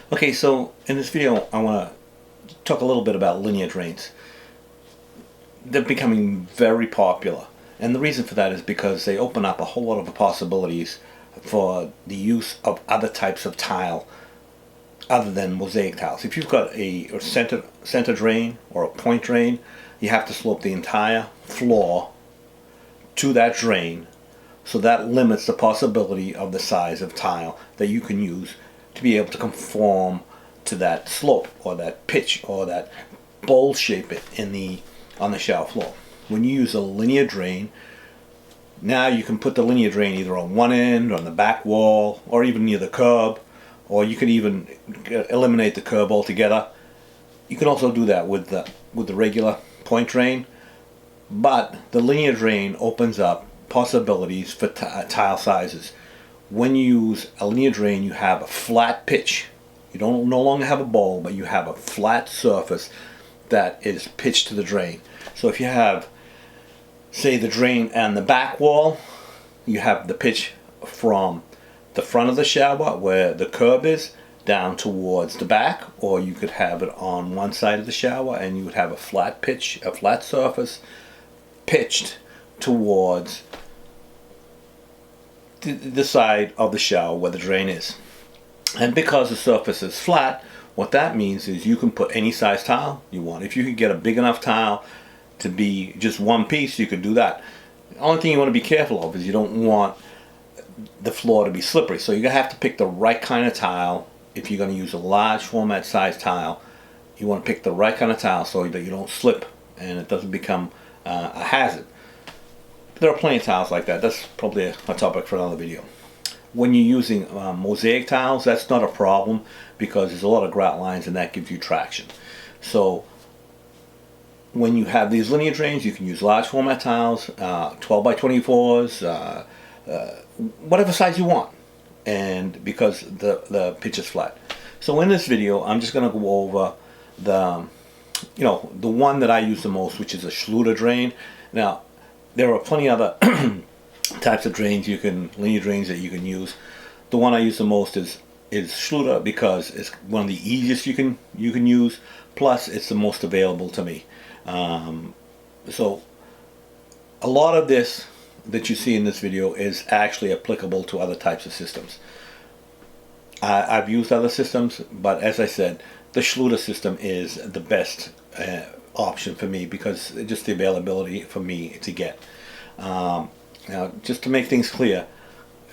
Okay, so in this video I want to talk a little bit about linear drains. They're becoming very popular, and the reason for that is because they open up a whole lot of possibilities for the use of other types of tile other than mosaic tiles. If you've got a center drain or a point drain, you have to slope the entire floor to that drain, so that limits the possibility of the size of tile that you can use to be able to conform to that slope or that pitch or that bowl shape on the shower floor. When you use a linear drain, now you can put the linear drain either on one end, on the back wall, or even near the curb, or you could even eliminate the curb altogether. You can also do that with the regular point drain, but the linear drain opens up possibilities for tile sizes. When you use a linear drain, you have a flat pitch. You don't no longer have a bowl, but you have a flat surface that is pitched to the drain. So if you have, say, the drain and the back wall, you have the pitch from the front of the shower where the curb is down towards the back, or you could have it on one side of the shower and you would have a flat pitch, a flat surface pitched towards the side of the shower where the drain is. And because the surface is flat, what that means is you can put any size tile you want. If you could get a big enough tile to be just one piece, you could do that. The only thing you want to be careful of is you don't want the floor to be slippery. So you're going to have to pick the right kind of tile. If you're going to use a large format size tile, you want to pick the right kind of tile so that you don't slip and it doesn't become a hazard. There are plenty of tiles like that. That's probably a topic for another video. When you're using mosaic tiles, that's not a problem because there's a lot of grout lines and that gives you traction. So when you have these linear drains, you can use large format tiles, 12 by 24s, whatever size you want, and because the pitch is flat. So in this video, I'm just going to go over the one that I use the most, which is a Schluter drain. Now, there are plenty other types of drains linear drains that you can use. The one I use the most is Schluter because it's one of the easiest you can use. Plus, it's the most available to me. So, a lot of this that you see in this video is actually applicable to other types of systems. I've used other systems, but as I said, the Schluter system is the best option for me because just the availability for me to get. Now, just to make things clear,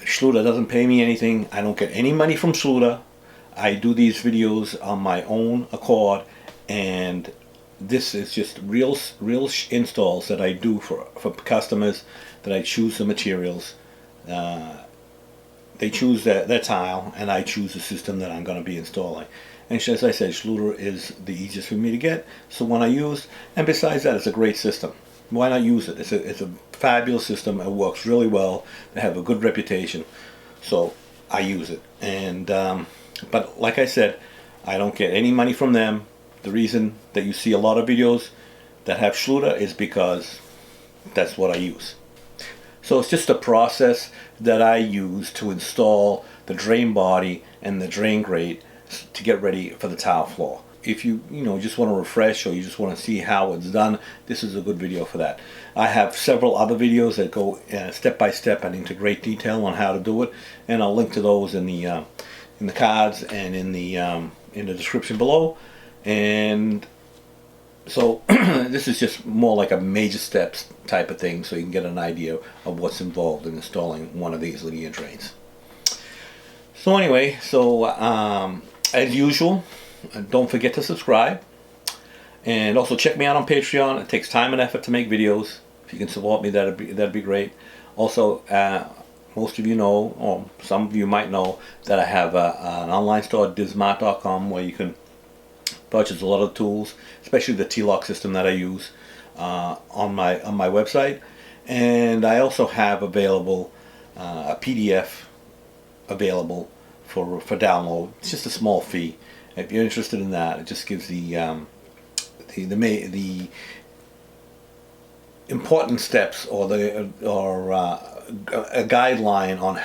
Schluter doesn't pay me anything. I don't get any money from Schluter. I do these videos on my own accord, and this is just real installs that I do for customers, that I choose the materials. They choose their tile, and I choose the system that I'm going to be installing. And as I said, Schluter is the easiest for me to get, so when I use, and besides that, it's a great system. Why not use it? It's a fabulous system. It works really well. They have a good reputation, so I use it. And but like I said, I don't get any money from them. The reason that you see a lot of videos that have Schluter is because that's what I use. So it's just a process that I use to install the drain body and the drain grate to get ready for the tile floor. If you just want to refresh or you just want to see how it's done, this is a good video for that. I have several other videos that go step by step and into great detail on how to do it, and I'll link to those in the cards and in the description below. And so this is just more like a major steps type of thing, so you can get an idea of what's involved in installing one of these linear drains. So anyway, as usual, don't forget to subscribe, and also check me out on Patreon. It takes time and effort to make videos. If you can support me, that'd be great. Also, most of you know, or some of you might know, that I have an online store, dismart.com, where you can purchase a lot of tools, especially the T-lock system that I use on my website. And I also have available a PDF available for download. It's just a small fee. If you're interested in that, it just gives the important steps or a guideline on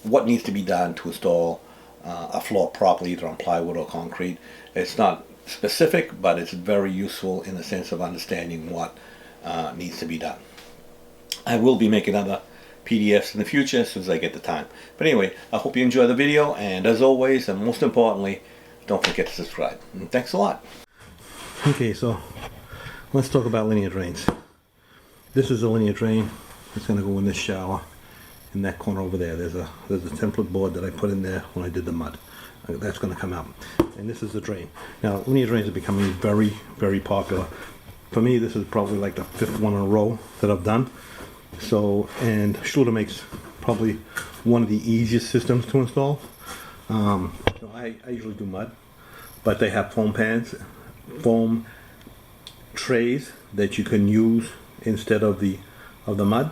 what needs to be done to install a floor properly, either on plywood or concrete. It's not specific, but it's very useful in the sense of understanding what needs to be done. I will be making other PDFs in the future as soon as I get the time. But anyway, I hope you enjoy the video, and as always, and most importantly, don't forget to subscribe. And thanks a lot. Okay, so let's talk about linear drains. This is a linear drain. It's going to go in this shower. In that corner over there, there's a template board that I put in there when I did the mud. That's going to come out. And this is the drain. Now, linear drains are becoming very, very popular. For me, this is probably like the 5th one in a row that I've done. So, and Schluter makes probably one of the easiest systems to install. So I usually do mud, but they have foam pans, foam trays that you can use instead of the mud.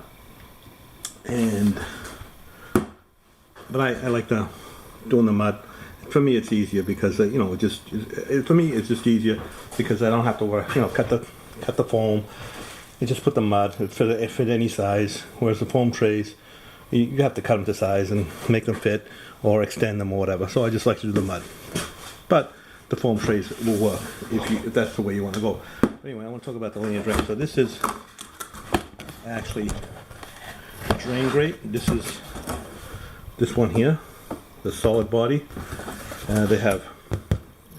But I like doing the mud. For me, it's easier because for me it's just easier because I don't have to cut the foam. You just put the mud. It fit any size. Whereas the foam trays, you have to cut them to size and make them fit or extend them or whatever. So I just like to do the mud. But the foam trays will work if that's the way you want to go. Anyway, I want to talk about the linear drain. So this is actually a drain grate. This is this one here, the solid body. They have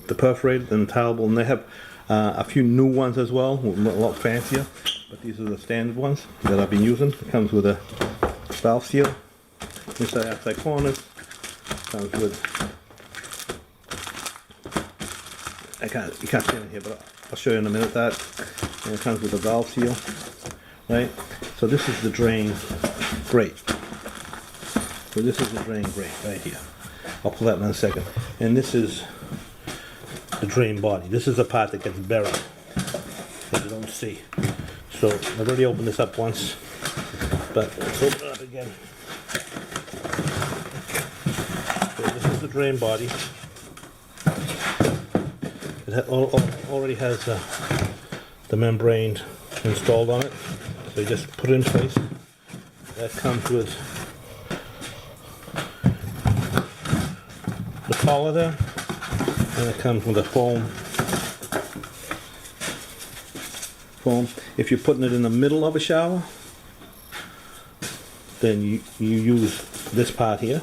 the perforated and the tileable, and they have a few new ones as well, a lot fancier. But these are the standard ones that I've been using. It comes with a valve seal, inside outside corners. Comes with, you can't see it in here, but I'll show you in a minute that. And it comes with a valve seal, right? So this is the drain grate. So this is the drain grate right here. I'll pull that in a second. And this is the drain body. This is the part that gets buried that you don't see. So I've already opened this up once, but let's open it up again. So this is the drain body. It already has the membrane installed on it. So you just put it in place. That comes with the collar there, and it comes with a foam. If you're putting it in the middle of a shower, then you use this part here.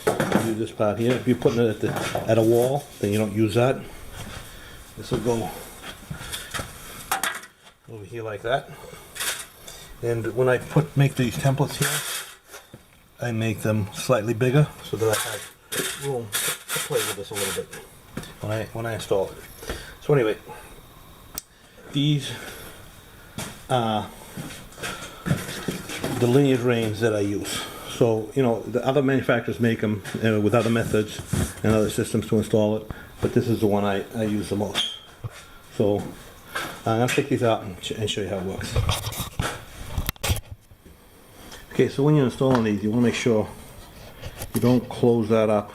You use this part here. If you're putting it at a wall, then you don't use that. This will go over here like that. And when I make these templates here, I make them slightly bigger so that I have room to play with this a little bit when I install it. So anyway, these are the linear drains that I use. So the other manufacturers make them with other methods and other systems to install it, but this is the one I use the most. So I'm going to take these out and show you how it works. Okay, so when you're installing these, you want to make sure you don't close that up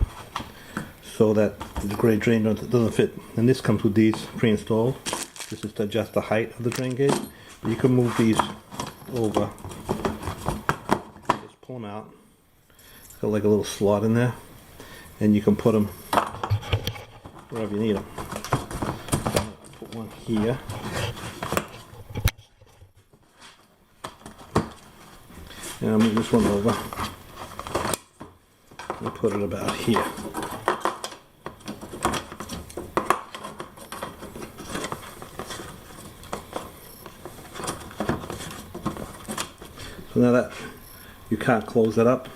so that the grate drain doesn't fit. And this comes with these pre-installed. This is to adjust the height of the drain gauge. You can move these over. Just pull them out. It's got like a little slot in there, and you can put them wherever you need them. Put one here. And I'll move this one over and put it about here. So now that you can't close that up,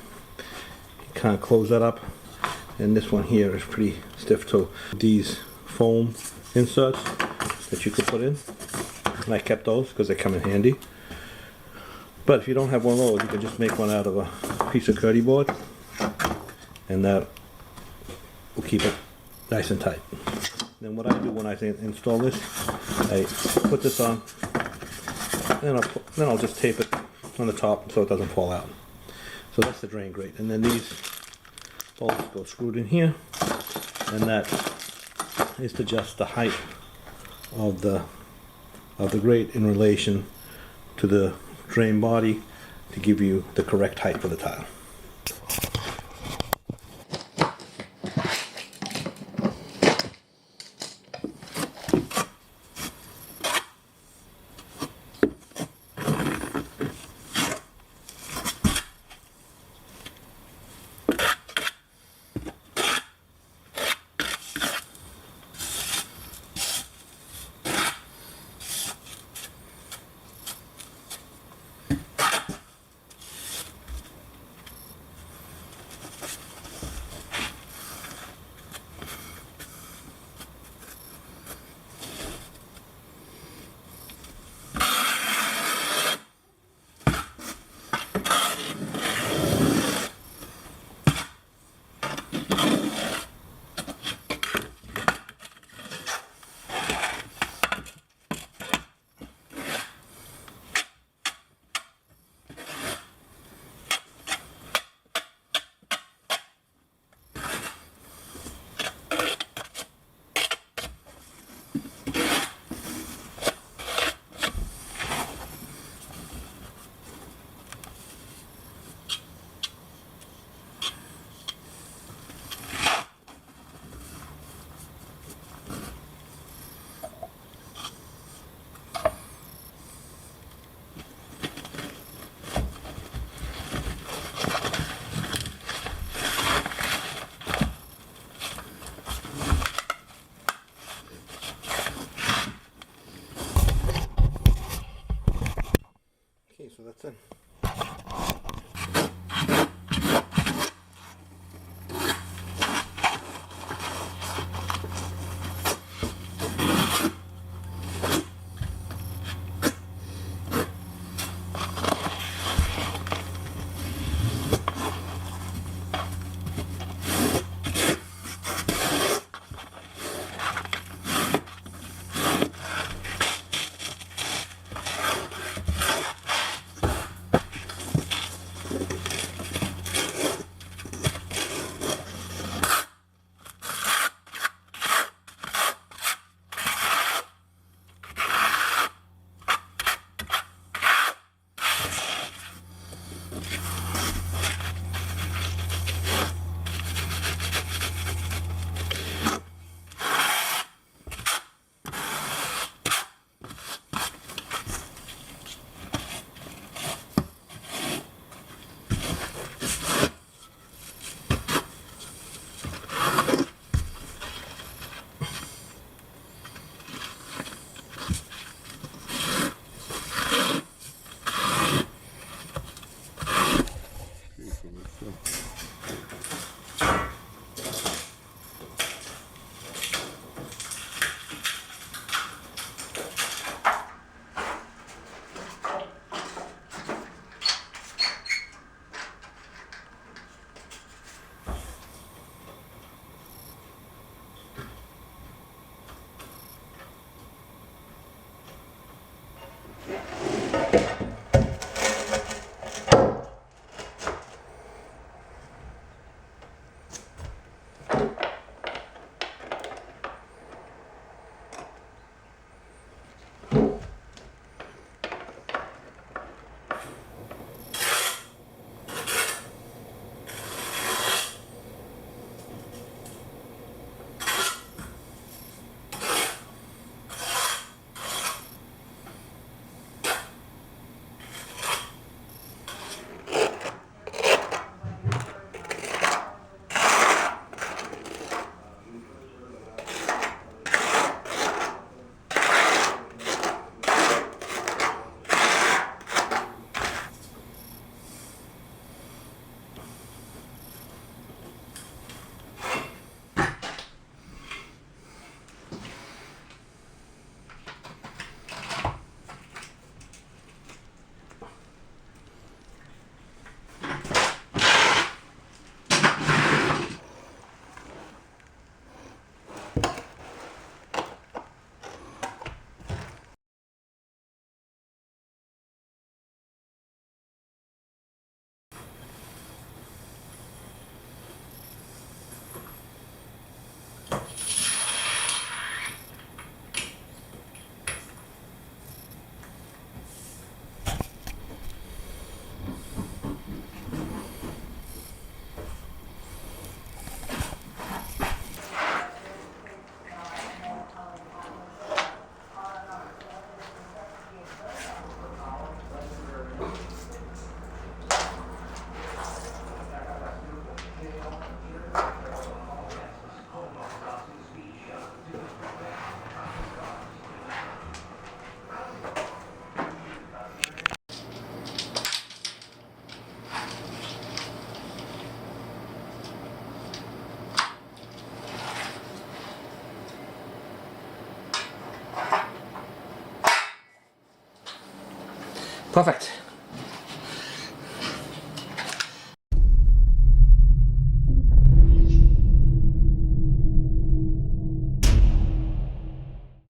and this one here is pretty stiff too. These foam inserts that you could put in, and I kept those because they come in handy. But if you don't have one of those, you can just make one out of a piece of Kerdi board, and that will keep it nice and tight. Then what I do when I install this, I put this on, and then I'll just tape it on the top so it doesn't fall out. So that's the drain grate, and then these bolts go screwed in here, and that is to adjust the height of the grate in relation to the drain body to give you the correct height for the tile. Okay, so that's it. Perfect.